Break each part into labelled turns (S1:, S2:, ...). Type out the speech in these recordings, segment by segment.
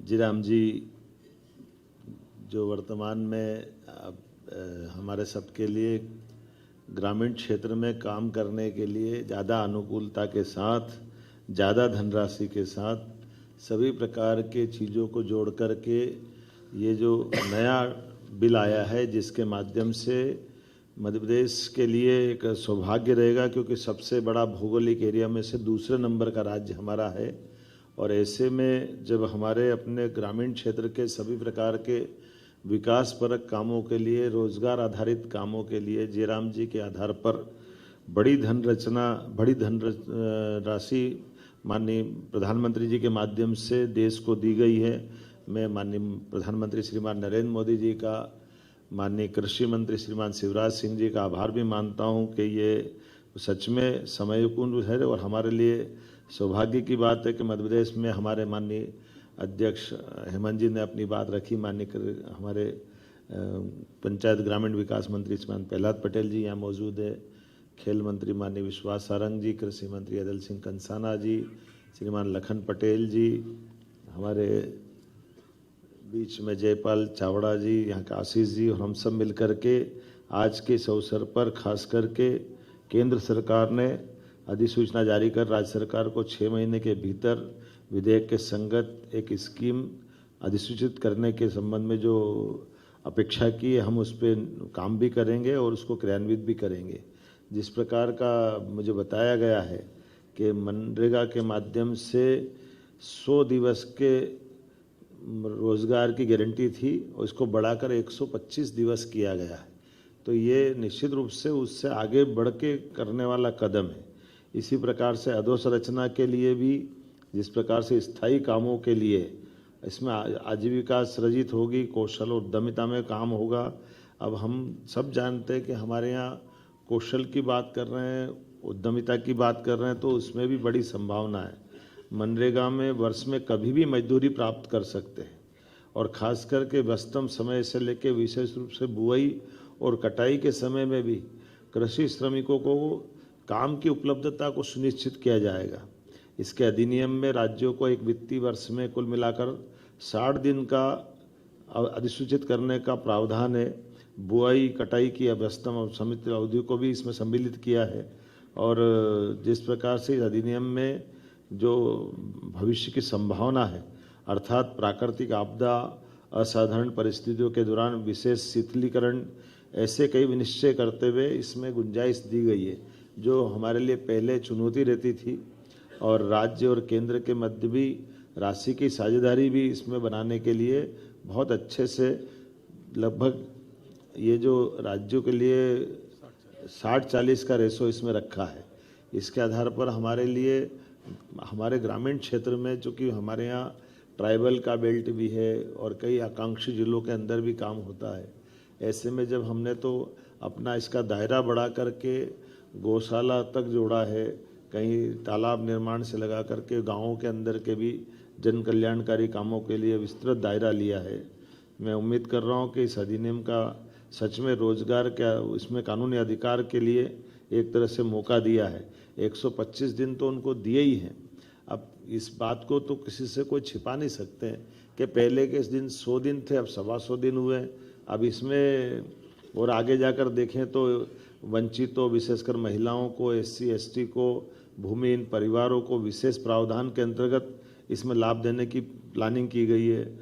S1: जीराम जी जो वर्तमान में हमारे सबके लिए ग्रामीण क्षेत्र में काम करने के लिए ज़्यादा अनुकूलता के साथ, ज़्यादा धनराशि के साथ सभी प्रकार के चीज़ों को जोड़ कर के ये जो नया बिल आया है, जिसके माध्यम से मध्य प्रदेश के लिए एक सौभाग्य रहेगा, क्योंकि सबसे बड़ा भौगोलिक एरिया में से दूसरे नंबर का राज्य हमारा है। और ऐसे में जब हमारे अपने ग्रामीण क्षेत्र के सभी प्रकार के विकासपरक कामों के लिए, रोजगार आधारित कामों के लिए जयराम जी के आधार पर बड़ी धनराशि माननीय प्रधानमंत्री जी के माध्यम से देश को दी गई है। मैं माननीय प्रधानमंत्री श्रीमान नरेंद्र मोदी जी का, माननीय कृषि मंत्री श्रीमान शिवराज सिंह जी का आभार भी मानता हूं कि ये सच में समयपूर्ण है और हमारे लिए सौभाग्य की बात है कि मध्य प्रदेश में हमारे माननीय अध्यक्ष हेमंत जी ने अपनी बात रखी। माननीय हमारे पंचायत ग्रामीण विकास मंत्री श्रीमान प्रहलाद पटेल जी यहाँ मौजूद है, खेल मंत्री माननीय विश्वास सारंग जी, कृषि मंत्री अदल सिंह कंसाना जी, श्रीमान लखन पटेल जी, हमारे बीच में जयपाल चावड़ा जी, यहाँ का आशीष जी, और हम सब मिलकर के आज के इस अवसर पर खास करके केंद्र सरकार ने अधिसूचना जारी कर राज्य सरकार को 6 महीने के भीतर विधेयक के संगत एक स्कीम अधिसूचित करने के संबंध में जो अपेक्षा की है, हम उस पर काम भी करेंगे और उसको क्रियान्वित भी करेंगे। जिस प्रकार का मुझे बताया गया है कि मनरेगा के माध्यम से 100 दिवस के रोजगार की गारंटी थी और इसको बढ़ाकर 125 दिवस किया गया है, तो ये निश्चित रूप से उससे आगे बढ़ के करने वाला कदम है। इसी प्रकार से अधोसंरचना के लिए भी, जिस प्रकार से स्थायी कामों के लिए इसमें आजीविका सृजित होगी, कौशल और उद्यमिता में काम होगा। अब हम सब जानते हैं कि हमारे यहाँ कौशल की बात कर रहे हैं, उद्यमिता की बात कर रहे हैं, तो उसमें भी बड़ी संभावना है। मनरेगा में वर्ष में कभी भी मजदूरी प्राप्त कर सकते हैं और ख़ास करके व्यस्तम समय से लेकर विशेष रूप से बुआई और कटाई के समय में भी कृषि श्रमिकों को काम की उपलब्धता को सुनिश्चित किया जाएगा। इसके अधिनियम में राज्यों को एक वित्तीय वर्ष में कुल मिलाकर 60 दिन का अधिसूचित करने का प्रावधान है। बुआई कटाई की व्यस्तम और सीमित अवधि को भी इसमें सम्मिलित किया है। और जिस प्रकार से इस अधिनियम में जो भविष्य की संभावना है, अर्थात प्राकृतिक आपदा, असाधारण परिस्थितियों के दौरान विशेष शिथिलीकरण, ऐसे कई विनिश्चय करते हुए इसमें गुंजाइश दी गई है, जो हमारे लिए पहले चुनौती रहती थी। और राज्य और केंद्र के मध्य भी राशि की साझेदारी भी इसमें बनाने के लिए बहुत अच्छे से, लगभग ये जो राज्यों के लिए 60-40 का रेशो इसमें रखा है। इसके आधार पर हमारे लिए, हमारे ग्रामीण क्षेत्र में, चूँकि हमारे यहाँ ट्राइबल का बेल्ट भी है और कई आकांक्षी जिलों के अंदर भी काम होता है, ऐसे में जब हमने तो अपना इसका दायरा बढ़ा करके गौशाला तक जोड़ा है, कहीं तालाब निर्माण से लगा करके गाँवों के अंदर के भी जन कल्याणकारी कामों के लिए विस्तृत दायरा लिया है। मैं उम्मीद कर रहा हूँ कि इस अधिनियम का सच में रोजगार क्या, इसमें कानूनी अधिकार के लिए एक तरह से मौका दिया है। 125 दिन तो उनको दिए ही हैं। अब इस बात को तो किसी से कोई छिपा नहीं सकते हैं कि पहले के इस दिन 100 दिन थे, अब 125 दिन हुए। अब इसमें और आगे जाकर देखें तो वंचितों, विशेषकर महिलाओं को, SC ST को, भूमिहीन परिवारों को विशेष प्रावधान के अंतर्गत इसमें लाभ देने की प्लानिंग की गई है।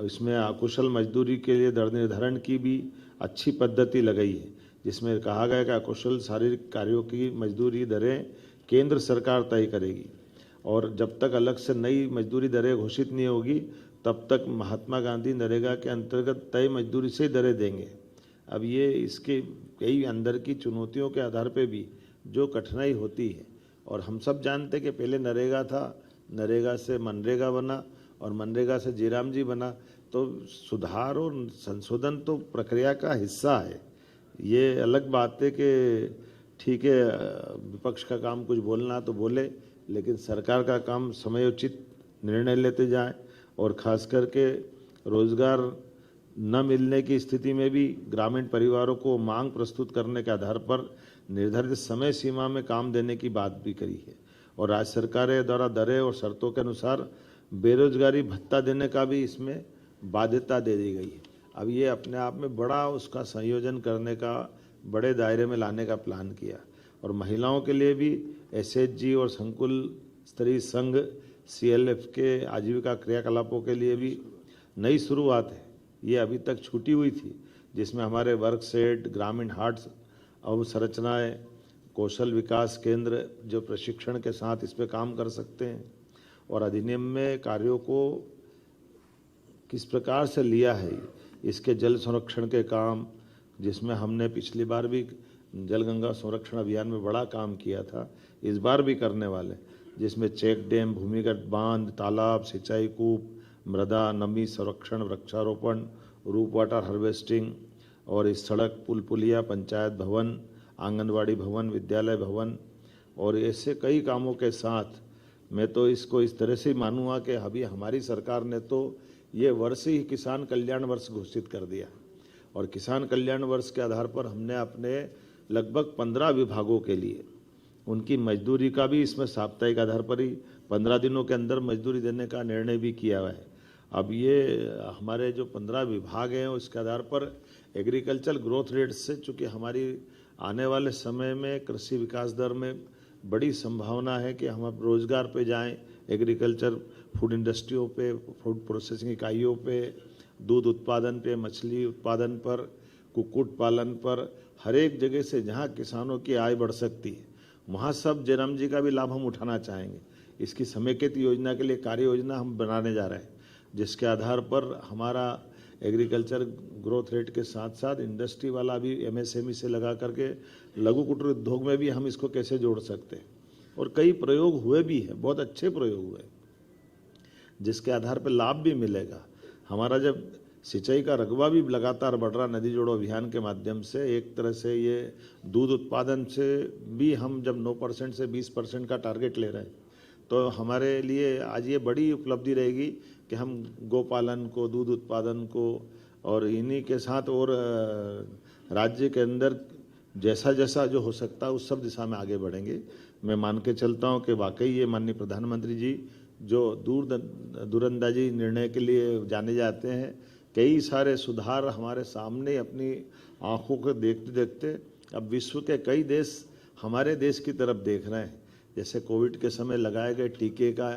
S1: इसमें अकुशल मजदूरी के लिए दर निर्धारण की भी अच्छी पद्धति लगाई है, जिसमें कहा गया कि अकुशल शारीरिक कार्यों की मजदूरी दरें केंद्र सरकार तय करेगी और जब तक अलग से नई मजदूरी दरें घोषित नहीं होगी तब तक महात्मा गांधी नरेगा के अंतर्गत तय मजदूरी से दरें देंगे। अब ये इसके कई अंदर की चुनौतियों के आधार पे भी जो कठिनाई होती है, और हम सब जानते कि पहले नरेगा था, नरेगा से मनरेगा बना और मनरेगा से जयराम जी बना, तो सुधार और संशोधन तो प्रक्रिया का हिस्सा है। ये अलग बात है कि ठीक है, विपक्ष का काम कुछ बोलना तो बोले, लेकिन सरकार का काम समयोचित निर्णय लेते जाएं और खास करके रोजगार न मिलने की स्थिति में भी ग्रामीण परिवारों को मांग प्रस्तुत करने के आधार पर निर्धारित समय सीमा में काम देने की बात भी करी है। और राज्य सरकारें द्वारा दरें और शर्तों के अनुसार बेरोजगारी भत्ता देने का भी इसमें बाध्यता दे दी गई है। अब ये अपने आप में बड़ा उसका संयोजन करने का, बड़े दायरे में लाने का प्लान किया। और महिलाओं के लिए भी एसएचजी और संकुल स्तरीय संघ CLF के आजीविका क्रियाकलापों के लिए भी नई शुरुआत है। ये अभी तक छूटी हुई थी, जिसमें हमारे वर्क सेट, ग्रामीण हाट अवसंरचनाएं, कौशल विकास केंद्र जो प्रशिक्षण के साथ इस पर काम कर सकते हैं, और अधिनियम में कार्यों को किस प्रकार से लिया है, इसके जल संरक्षण के काम, जिसमें हमने पिछली बार भी जल गंगा संरक्षण अभियान में बड़ा काम किया था, इस बार भी करने वाले, जिसमें चेक डैम, भूमिगत बांध, तालाब, सिंचाई कूप, मृदा नमी संरक्षण, वृक्षारोपण, रूप वाटर हार्वेस्टिंग, और इस सड़क, पुल पुलिया, पंचायत भवन, आंगनवाड़ी भवन, विद्यालय भवन, और ऐसे कई कामों के साथ मैं तो इसको इस तरह से मानूंगा कि अभी हमारी सरकार ने तो ये वर्ष ही किसान कल्याण वर्ष घोषित कर दिया। और किसान कल्याण वर्ष के आधार पर हमने अपने लगभग 15 विभागों के लिए उनकी मजदूरी का भी इसमें साप्ताहिक आधार पर ही 15 दिनों के अंदर मजदूरी देने का निर्णय भी किया हुआ है। अब ये हमारे जो 15 विभाग हैं उसके आधार पर एग्रीकल्चर ग्रोथ रेट से, चूँकि हमारी आने वाले समय में कृषि विकास दर में बड़ी संभावना है कि हम अब रोजगार पे जाएं, एग्रीकल्चर फूड इंडस्ट्रियों पे, फूड प्रोसेसिंग इकाइयों पे, दूध उत्पादन पे, मछली उत्पादन पर, कुक्कुट पालन पर, हर एक जगह से जहां किसानों की आय बढ़ सकती है वहां सब जयराम जी का भी लाभ हम उठाना चाहेंगे। इसकी समेकित योजना के लिए कार्य योजना हम बनाने जा रहे हैं, जिसके आधार पर हमारा एग्रीकल्चर ग्रोथ रेट के साथ साथ इंडस्ट्री वाला भी MSME से लगा करके लघु कुटीर उद्योग में भी हम इसको कैसे जोड़ सकते हैं। और कई प्रयोग हुए भी हैं, बहुत अच्छे प्रयोग हुए, जिसके आधार पर लाभ भी मिलेगा। हमारा जब सिंचाई का रकबा भी लगातार बढ़ रहा नदी जोड़ो अभियान के माध्यम से, एक तरह से ये दूध उत्पादन से भी हम जब 9% से 20% का टारगेट ले रहे हैं, तो हमारे लिए आज ये बड़ी उपलब्धि रहेगी कि हम गोपालन को, दूध उत्पादन को, और इन्हीं के साथ और राज्य के अंदर जैसा जैसा जो हो सकता है उस सब दिशा में आगे बढ़ेंगे। मैं मान के चलता हूँ कि वाकई ये माननीय प्रधानमंत्री जी जो दूरंदाजी निर्णय के लिए जाने जाते हैं, कई सारे सुधार हमारे सामने अपनी आंखों को देखते देखते अब विश्व के कई देश हमारे देश की तरफ देख रहे हैं। जैसे कोविड के समय लगाए गए टीके का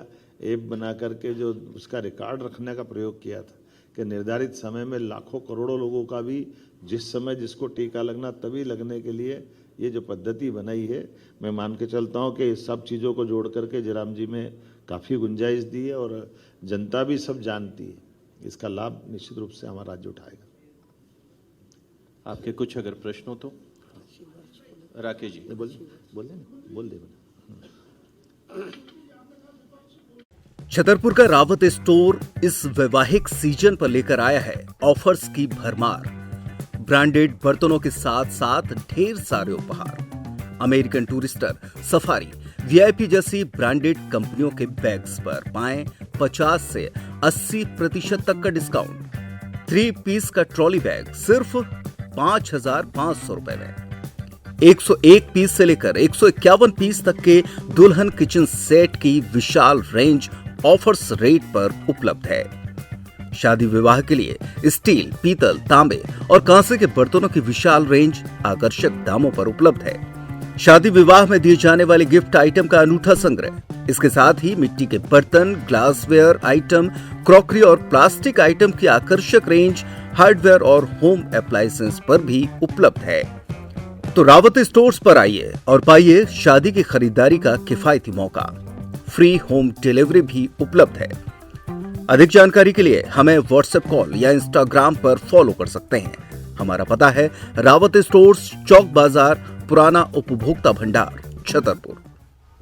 S1: ऐप बना करके जो उसका रिकॉर्ड रखने का प्रयोग किया था कि निर्धारित समय में लाखों करोड़ों लोगों का भी जिस समय जिसको टीका लगना तभी लगने के लिए ये जो पद्धति बनाई है, मैं मान के चलता हूँ कि इस सब चीज़ों को जोड़ करके जयराम जी में काफ़ी गुंजाइश दी है और जनता भी सब जानती है। इसका लाभ निश्चित रूप से हमारा राज्य उठाएगा।
S2: आपके कुछ अगर प्रश्न हो तो राकेश जी
S1: बोल दे।
S3: छतरपुर का रावत स्टोर इस वैवाहिक सीजन पर लेकर आया है ऑफर्स की भरमार। ब्रांडेड बर्तनों के साथ साथ ढेर सारे उपहार। अमेरिकन टूरिस्टर, सफारी, VIP जैसी ब्रांडेड कंपनियों के बैग्स पर पाएं 50 से 80% तक का डिस्काउंट। 3 पीस का ट्रॉली बैग सिर्फ 5,500 रुपए में। 101 पीस से लेकर 151 पीस तक के दुल्हन किचन सेट की विशाल रेंज ऑफर्स रेट पर उपलब्ध है। शादी विवाह के लिए स्टील, पीतल, तांबे और कांसे के बर्तनों की विशाल रेंज आकर्षक दामों पर उपलब्ध है। शादी विवाह में दिए जाने वाले गिफ्ट आइटम का अनूठा संग्रह, इसके साथ ही मिट्टी के बर्तन, ग्लासवेयर आइटम, क्रॉकरी और प्लास्टिक आइटम की आकर्षक रेंज हार्डवेयर और होम अप्लायंसेस पर भी उपलब्ध है। तो रावत स्टोर्स पर आइए और पाइए शादी की खरीदारी का किफायती मौका। फ्री होम डिलीवरी भी उपलब्ध है। अधिक जानकारी के लिए हमें व्हाट्सएप कॉल या इंस्टाग्राम पर फॉलो कर सकते हैं। हमारा पता है रावत स्टोर्स, चौक बाजार, पुराना उपभोक्ता भंडार, छतरपुर।